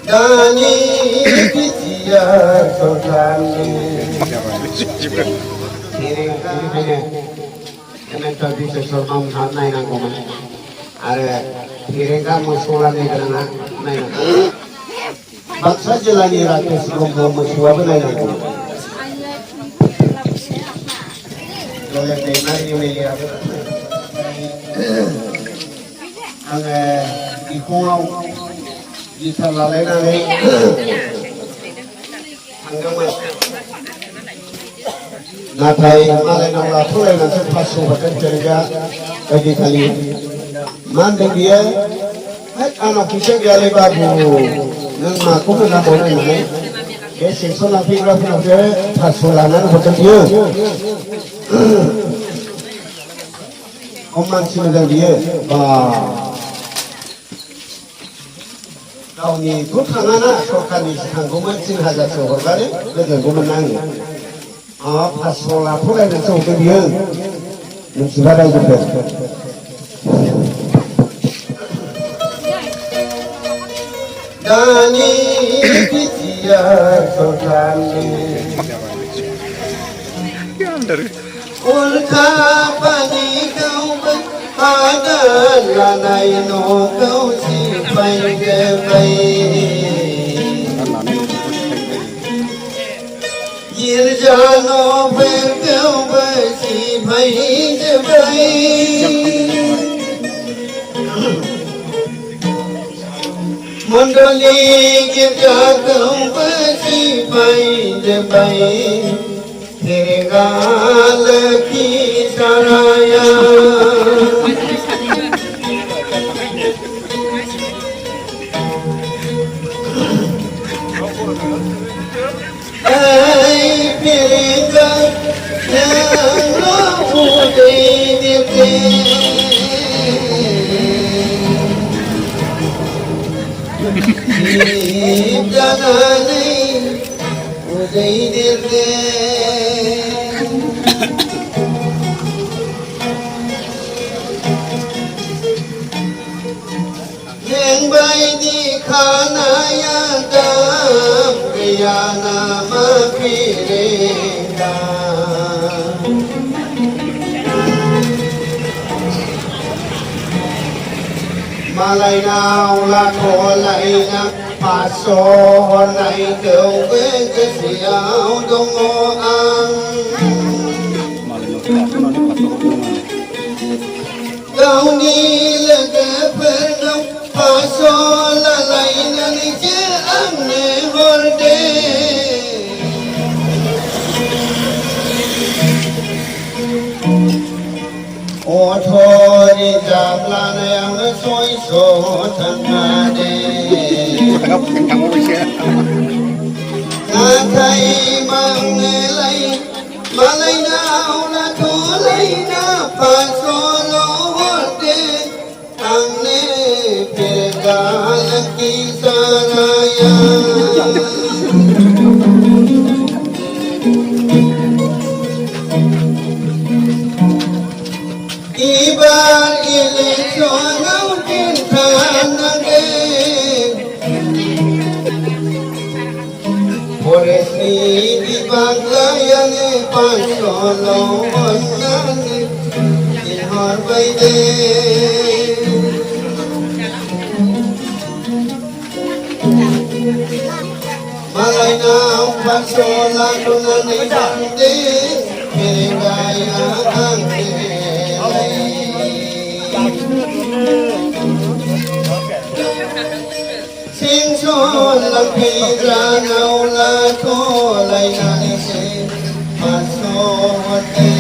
Dani Pitia Sotani Ini tadi sesuatu hal naik nangkuman. Ada kiringkan musuhan ni kerana naik. Bangsa jelani rakyat sebelum musuhan naik nangkuman. Kalau dengar ini apa? Angin ikut di sana lain natai malai nama pulai nanti pasu bahkan kerja bagi kali mandeng dia anak kita dia lebar bu nang maku nak boleh ni ke sensor nak fikir dia pasu lanan bahkan dia oman sini dia kau ni bukan anak sokan ni sekarang macam haja sokan ni, lepas tu menang. Pas sekolah pun ada sokan dia, mesti ada juga. Dani Pitia sokan ni, ulka pani kau ada lanai no kau sipai kepai, irjano berkau bersipai kepai, mandali kita kau bersipai kepai, tinggal kita raya. Yang baik di kanaya dam kiyana mapirenda malay na ulako laina paso na ikaw kesiyaw dungoan kau nilaga pernah paso laina ni ang ne horde othori japlan yang soi so thangade ngakai mangelai malai na una tolai na paso lo horde angne pegal ki saraya ibar election outin thanage Polisi di banglayan pasolo onan inhor baide malay na pasola kunan ibande pirigaya ang sing son lang pira na ula ko lay na ni se pasote